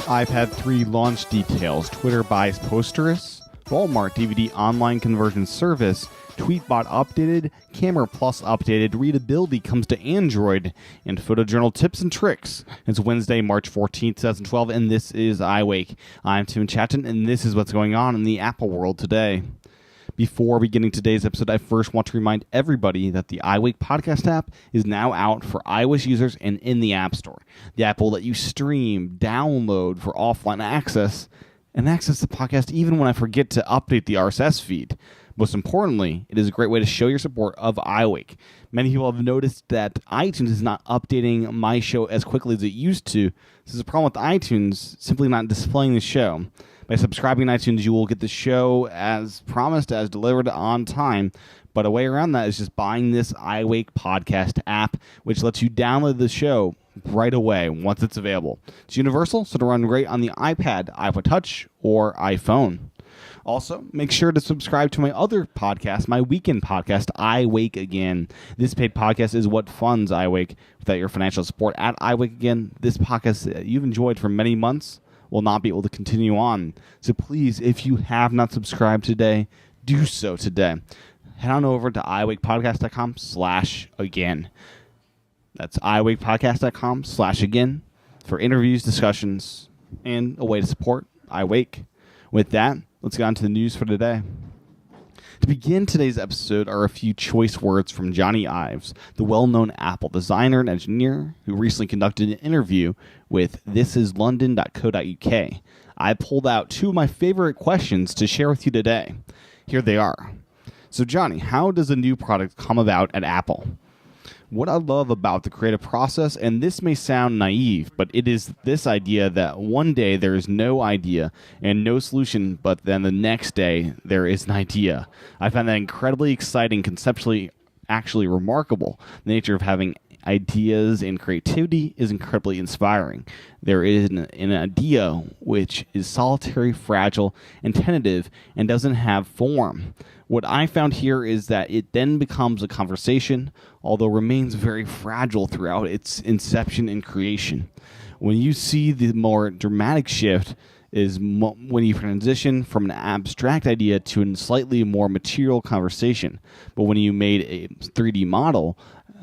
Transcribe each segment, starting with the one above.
iPad 3 launch details, Twitter buys Posterous, Walmart DVD online conversion service, Tweetbot updated, Camera Plus updated, Readability comes to Android, and photojournal tips and tricks. It's Wednesday, March 14th, 2012, and this is iWake. I'm Tim Chaten, and this is what's going on in the Apple world today. Before beginning today's episode, I first want to remind everybody that the iWake podcast app is now out for iOS users and in the App Store. The app will let you stream, download for offline access, and access the podcast even when I forget to update the RSS feed. Most importantly, it is a great way to show your support of iWake. Many people have noticed that iTunes is not updating my show as quickly as it used to. This is a problem with iTunes simply not displaying the show. By subscribing to iTunes, you will get the show as promised, as delivered on time. But a way around that is just buying this iWake podcast app, which lets you download the show right away once it's available. It's universal, so it'll run great on the iPad, iPod Touch, or iPhone. Also, make sure to subscribe to my other podcast, my weekend podcast, iWake Again. This paid podcast is what funds iWake. Without your financial support at iWake Again, this podcast that you've enjoyed for many months will not be able to continue on. So please, if you have not subscribed today, do so today. Head on over to iwakepodcast.com/again. That's iwakepodcast.com/again for interviews, discussions, and a way to support iWake. With that, let's get on to the news for today. To begin today's episode are a few choice words from Johnny Ives, the well-known Apple designer and engineer who recently conducted an interview with thisislondon.co.uk. I pulled out two of my favorite questions to share with you today. Here they are. So Johnny, how does a new product come about at Apple? What I love about the creative process, and this may sound naive, but it is this idea that one day there is no idea and no solution, but then the next day there is an idea. I find that incredibly exciting, conceptually actually remarkable. The nature of having ideas and creativity is incredibly inspiring. There is an idea which is solitary, fragile, and tentative, and doesn't have form. What I found here is that it then becomes a conversation, although remains very fragile throughout its inception and creation. When you see the more dramatic shift is when you transition from an abstract idea to a slightly more material conversation. But when you made a 3D model,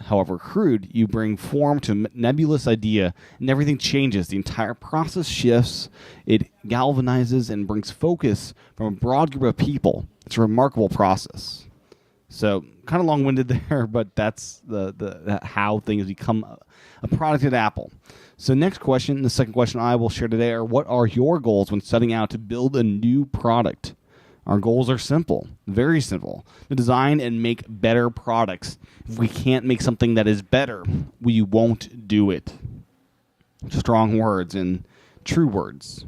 however crude, you bring form to a nebulous idea, and everything changes. The entire process shifts. It galvanizes and brings focus from a broad group of people. It's a remarkable process. So, kind of long-winded there, but that's the how things become a product at Apple. So, next question, the second question I will share today are, what are your goals when setting out to build a new product? Our goals are simple, very simple. To design and make better products. If we can't make something that is better, we won't do it. Strong words and true words.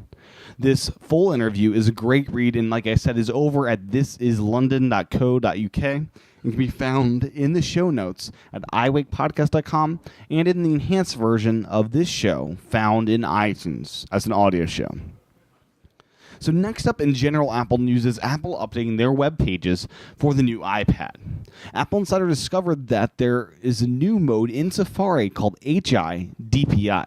This full interview is a great read, and like I said, is over at thisislondon.co.uk and can be found in the show notes at iwakepodcast.com and in the enhanced version of this show found in iTunes as an audio show. So next up in general Apple news is Apple updating their web pages for the new iPad. Apple Insider discovered that there is a new mode in Safari called HI-DPI.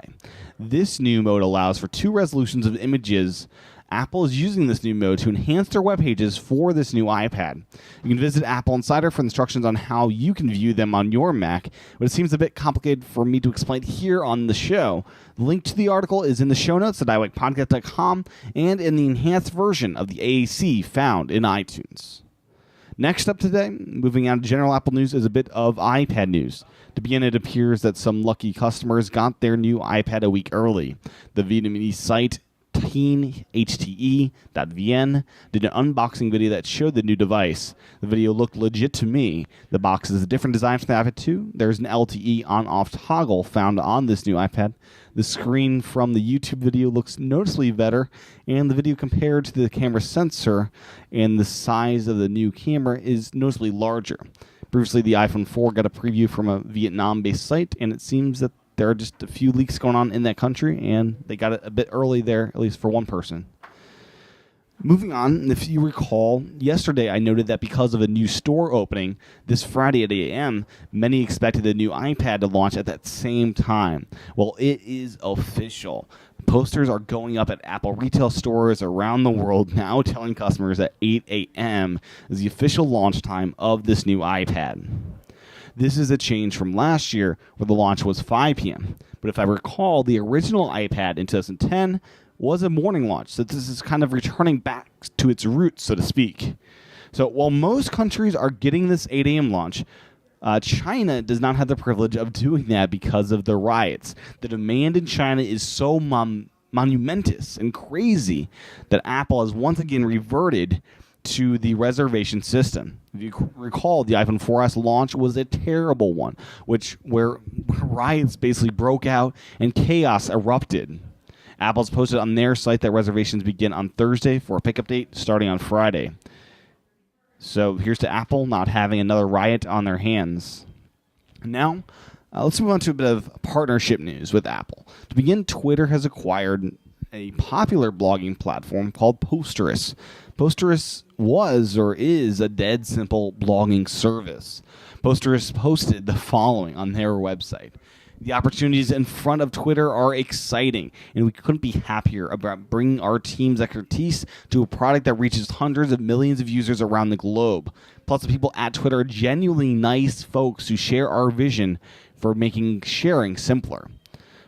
This new mode allows for 2 resolutions of images. Apple is using this new mode to enhance their web pages for this new iPad. You can visit Apple Insider for instructions on how you can view them on your Mac, but it seems a bit complicated for me to explain here on the show. The link to the article is in the show notes at iWakePodcast.com and in the enhanced version of the AAC found in iTunes. Next up today, moving on to general Apple news, is a bit of iPad news. To begin, it appears that some lucky customers got their new iPad a week early. The Vietnamese site teenhte.vn did an unboxing video that showed the new device. The video looked legit to me. The box is a different design from the iPad 2. There's an LTE on-off toggle found on this new iPad. The screen from the YouTube video looks noticeably better, and the video compared to the camera sensor and the size of the new camera is noticeably larger. Previously, the iPhone 4 got a preview from a Vietnam-based site, and it seems that there are just a few leaks going on in that country, and they got it a bit early there, at least for one person. Moving on, if you recall, yesterday I noted that because of a new store opening this Friday at 8 a.m., many expected the new iPad to launch at that same time. Well, it is official. Posters are going up at Apple retail stores around the world now, telling customers that 8 a.m. is the official launch time of this new iPad. This is a change from last year where the launch was 5 p.m. But if I recall, the original iPad in 2010 was a morning launch, so this is kind of returning back to its roots, so to speak. So while most countries are getting this 8 a.m. launch, China does not have the privilege of doing that because of the riots. The demand in China is so monumentous and crazy that Apple has once again reverted to the reservation system. If you recall, the iPhone 4S launch was a terrible one, where riots basically broke out and chaos erupted. Apple's posted on their site that reservations begin on Thursday for a pickup date starting on Friday. So here's to Apple not having another riot on their hands. Now, let's move on to a bit of partnership news with Apple. To begin, Twitter has acquired a popular blogging platform called Posterous. Posterous was or is a dead simple blogging service. Posterous posted the following on their website. The opportunities in front of Twitter are exciting, and we couldn't be happier about bringing our team's expertise to a product that reaches hundreds of millions of users around the globe. Plus, the people at Twitter are genuinely nice folks who share our vision for making sharing simpler.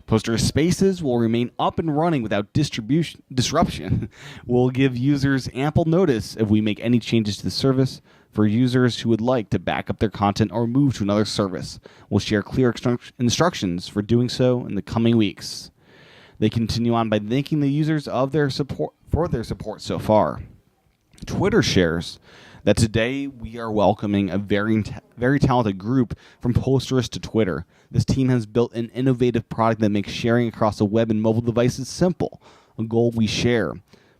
Poster Spaces will remain up and running without disruption. We'll give users ample notice if we make any changes to the service. For users who would like to back up their content or move to another service, we'll share clear instructions for doing so in the coming weeks. They continue on by thanking the users of their support for their support so far. Twitter shares that today we are welcoming a very talented group from Posterous to Twitter. This team has built an innovative product that makes sharing across the web and mobile devices simple, a goal we share.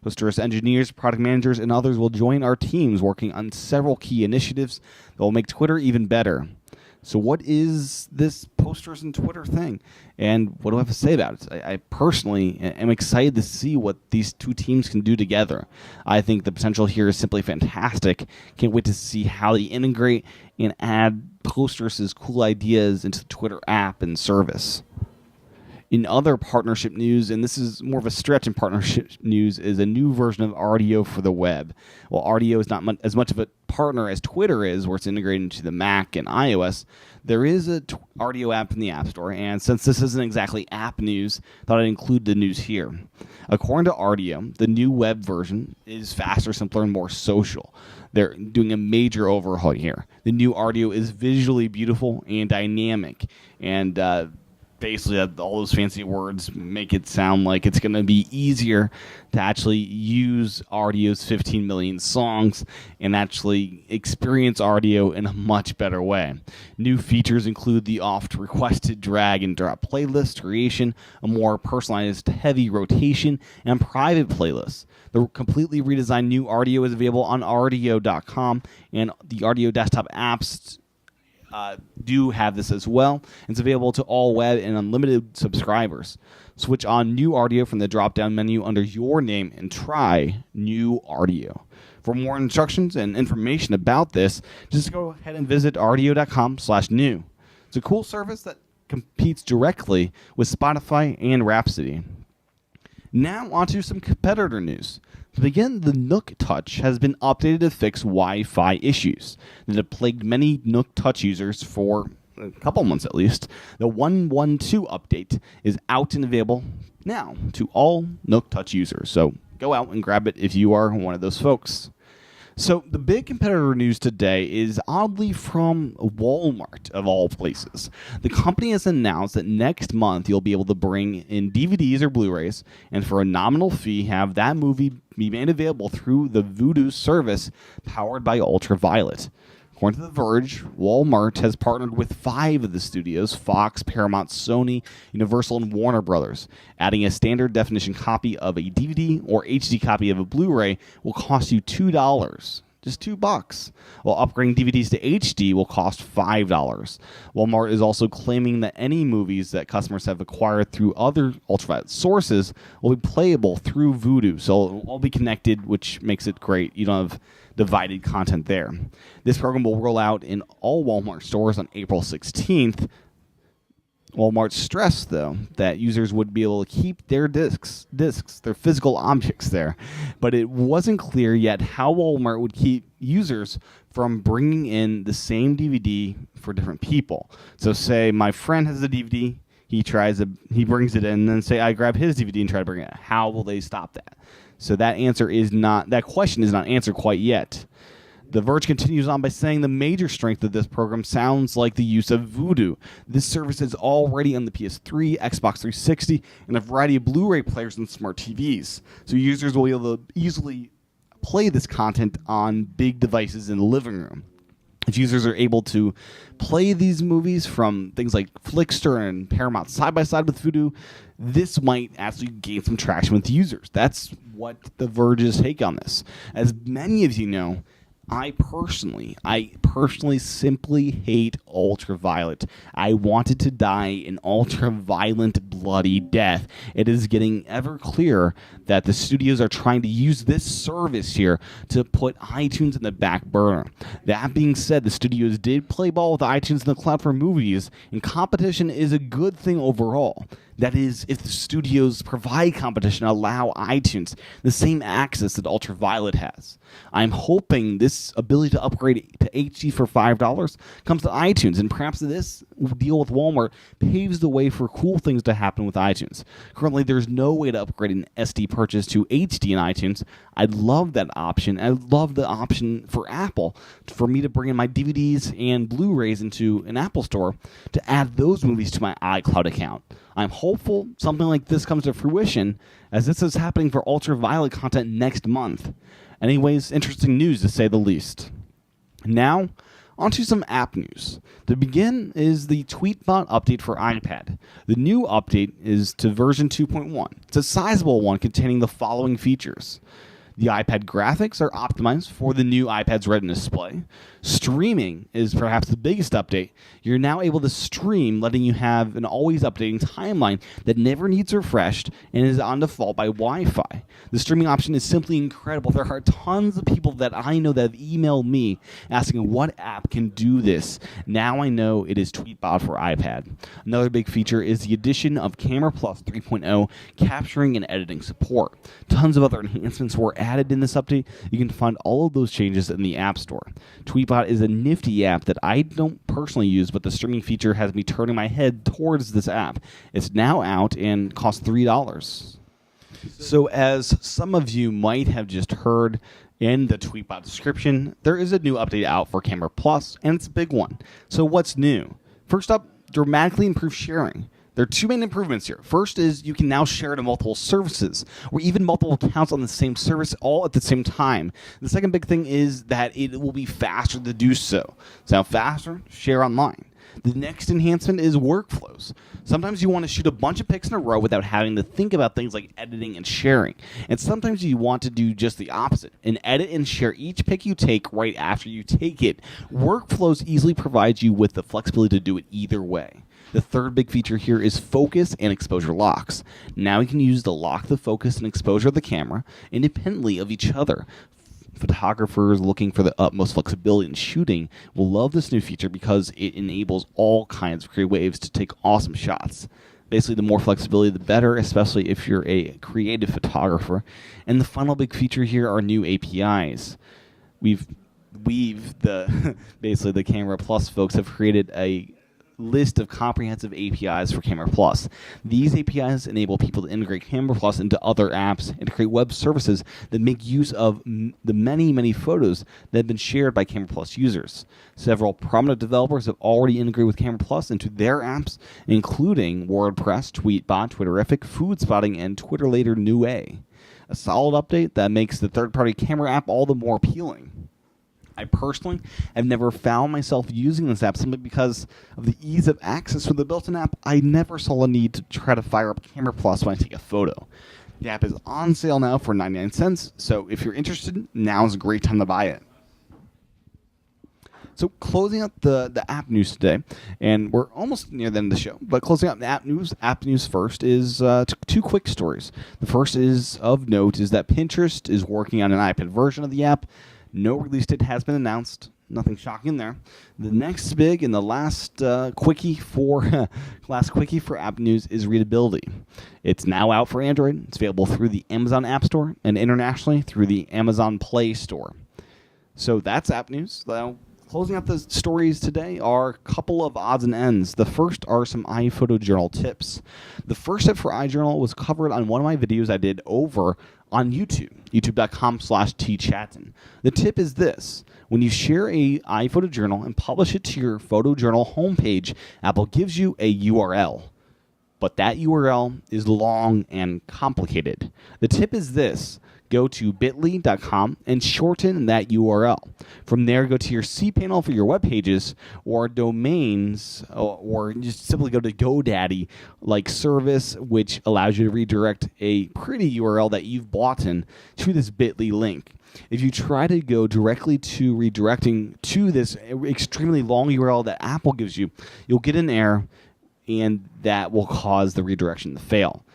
Posterous engineers, product managers, and others will join our teams working on several key initiatives that will make Twitter even better. So what is this Posterous and Twitter thing? And what do I have to say about it? I personally am excited to see what these two teams can do together. I think the potential here is simply fantastic. Can't wait to see how they integrate and add Posterous' cool ideas into the Twitter app and service. In other partnership news, and this is more of a stretch in partnership news, is a new version of Rdio for the web. While Rdio is not as much of a partner as Twitter is, where it's integrated into the Mac and iOS, there is a Rdio app in the App Store, and since this isn't exactly app news, I thought I'd include the news here. According to Rdio, the new web version is faster, simpler, and more social. They're doing a major overhaul here. The new Rdio is visually beautiful and dynamic, and basically all those fancy words make it sound like it's going to be easier to actually use Rdio's 15 million songs and actually experience Rdio in a much better way. New features include the oft-requested drag and drop playlist creation, a more personalized heavy rotation, and private playlists. The completely redesigned new Rdio is available on Rdio.com, and the Rdio desktop apps do have this as well. It's available to all web and unlimited subscribers. Switch on New Rdio from the drop-down menu under your name and try New Rdio. For more instructions and information about this, just go ahead and visit rdio.com/new. It's a cool service that competes directly with Spotify and Rhapsody. Now onto some competitor news. To begin, the Nook Touch has been updated to fix Wi-Fi issues that have plagued many Nook Touch users for a couple months at least. The 1.12 update is out and available now to all Nook Touch users, so go out and grab it if you are one of those folks. So the big competitor news today is oddly from Walmart, of all places. The company has announced that next month you'll be able to bring in DVDs or Blu-rays, and for a nominal fee have that movie be made available through the Vudu service powered by Ultraviolet. According to The Verge, Walmart has partnered with 5 of the studios, Fox, Paramount, Sony, Universal, and Warner Brothers. Adding a standard definition copy of a DVD or HD copy of a Blu-ray will cost you $2. just $2, while upgrading DVDs to HD will cost $5. Walmart is also claiming that any movies that customers have acquired through other ultraviolet sources will be playable through Vudu, so it will all be connected, which makes it great. You don't have divided content there. This program will roll out in all Walmart stores on April 16th. Walmart stressed, though, that users would be able to keep their discs, their physical objects there, but it wasn't clear yet how Walmart would keep users from bringing in the same DVD for different people. So say my friend has a DVD, he brings it in, and then say I grab his DVD and try to bring it. How will they stop that? So that question is not answered quite yet. The Verge continues on by saying the major strength of this program sounds like the use of Vudu. This service is already on the PS3, Xbox 360, and a variety of Blu-ray players and smart TVs. So users will be able to easily play this content on big devices in the living room. If users are able to play these movies from things like Flickster and Paramount side by side with Vudu, this might actually gain some traction with users. That's what the Verge's take on this. As many of you know, I personally simply hate ultraviolet. I wanted to die an ultraviolet bloody death. It is getting ever clearer that the studios are trying to use this service here to put iTunes in the back burner. That being said, the studios did play ball with iTunes in the cloud for movies, and competition is a good thing overall. That is, if the studios provide competition and allow iTunes the same access that Ultraviolet has. I'm hoping this ability to upgrade to HD for $5 comes to iTunes, and perhaps this deal with Walmart paves the way for cool things to happen with iTunes. Currently, there's no way to upgrade an SD purchase to HD in iTunes. I'd love that option. I'd love the option for Apple for me to bring in my DVDs and Blu-rays into an Apple store to add those movies to my iCloud account. I'm hopeful something like this comes to fruition, as this is happening for Ultraviolet content next month. Anyways, interesting news to say the least. Now, onto some app news. To begin is the Tweetbot update for iPad. The new update is to version 2.1. It's a sizable one containing the following features. The iPad graphics are optimized for the new iPad's Retina display. Streaming is perhaps the biggest update. You're now able to stream, letting you have an always updating timeline that never needs refreshed and is on default by Wi-Fi. The streaming option is simply incredible. There are tons of people that I know that have emailed me asking what app can do this. Now I know it is Tweetbot for iPad. Another big feature is the addition of Camera Plus 3.0 capturing and editing support. Tons of other enhancements were added in this update. You can find all of those changes in the App Store. Tweetbot is a nifty app that I don't personally use, but the streaming feature has me turning my head towards this app. It's now out and costs $3. So as some of you might have just heard in the Tweetbot description, there is a new update out for Camera Plus, and it's a big one. So what's new? First up, dramatically improved sharing. There are two main improvements here. First is you can now share to multiple services, or even multiple accounts on the same service all at the same time. The second big thing is that it will be faster to do so. So faster, share online. The next enhancement is workflows. Sometimes you want to shoot a bunch of pics in a row without having to think about things like editing and sharing. And sometimes you want to do just the opposite and edit and share each pic you take right after you take it. Workflows easily provide you with the flexibility to do it either way. The third big feature here is focus and exposure locks. Now you can use to lock the focus and exposure of the camera independently of each other. Photographers looking for the utmost flexibility in shooting will love this new feature because it enables all kinds of creatives to take awesome shots. Basically, the more flexibility, the better, especially if you're a creative photographer. And the final big feature here are new APIs. Basically the Camera Plus folks have created a list of comprehensive APIs for Camera Plus. These APIs enable people to integrate Camera Plus into other apps and to create web services that make use of the many photos that have been shared by Camera Plus users. Several prominent developers have already integrated with Camera Plus into their apps, including WordPress, Tweetbot, Twitterrific, Food Spotting, and Twitter Later New A. A solid update that makes the third-party camera app all the more appealing. I personally have never found myself using this app simply because of the ease of access with the built-in app. I never saw a need to try to fire up Camera Plus when I take a photo. The app is on sale now for 99 cents, so if you're interested, now is a great time to buy it. So closing out the app news today, and we're almost near the end of the show, but closing out the app news first is two quick stories. The first is of note is that Pinterest is working on an iPad version of the app. No release date has been announced. Nothing shocking there. The next big and the last quickie for app news is Readability. It's now out for Android. It's available through the Amazon App Store and internationally through the Amazon Play Store. So that's app news. Now, closing out the stories today are a couple of odds and ends. The first are some iPhoto journal tips. The first tip for iJournal was covered on one of my videos I did over on YouTube, youtube.com/tchaten. The tip is this. When you share a iPhoto journal and publish it to your photo journal homepage, Apple gives you a URL. But that URL is long and complicated. The tip is this. Go to bit.ly.com and shorten that URL. From there, go to your cPanel for your web pages or domains, or just simply go to GoDaddy-like service, which allows you to redirect a pretty URL that you've bought in to this bit.ly link. If you try to go directly to redirecting to this extremely long URL that Apple gives you, you'll get an error, and that will cause the redirection to fail.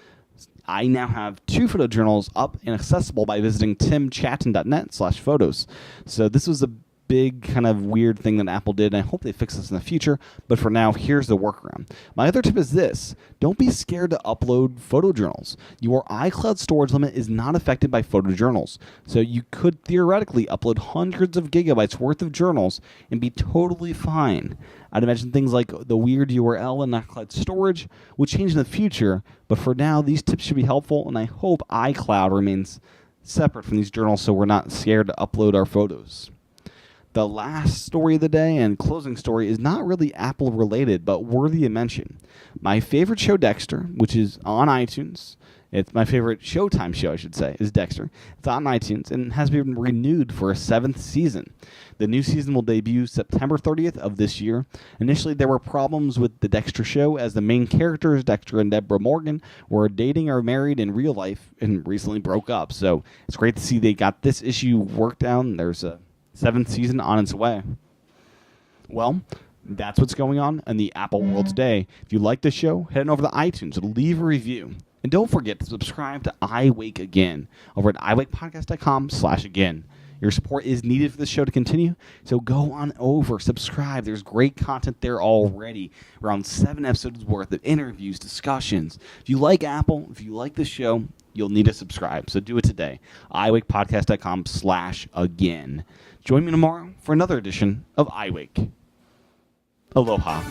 I now have 2 photo journals up and accessible by visiting timchaten.net/photos. So this was a big kind of weird thing that Apple did, and I hope they fix this in the future. But for now, here's the workaround. My other tip is this. Don't be scared to upload photo journals. Your iCloud storage limit is not affected by photo journals. So you could theoretically upload hundreds of gigabytes worth of journals and be totally fine. I'd imagine things like the weird URL and iCloud storage will change in the future, but for now, these tips should be helpful, and I hope iCloud remains separate from these journals so we're not scared to upload our photos. The last story of the day and closing story is not really Apple related, but worthy of mention. My favorite show, Dexter, which is on iTunes, it's my favorite Showtime show, I should say, is Dexter. It's on iTunes and has been renewed for a 7th season. The new season will debut September 30th of this year. Initially, there were problems with the Dexter show as the main characters, Dexter and Deborah Morgan, were dating or married in real life and recently broke up. So it's great to see they got this issue worked out, and there's a 7th season on its way. Well, that's what's going on in the Apple world today. If you like the show, head on over to iTunes and leave a review. And don't forget to subscribe to iWake Again over at iWakePodcast.com/again. Your support is needed for the show to continue, so go on over, subscribe. There's great content there already. Around 7 episodes worth of interviews, discussions. If you like Apple, if you like the show, you'll need to subscribe. So do it today. iWakePodcast.com/again. Join me tomorrow for another edition of iWake. Aloha.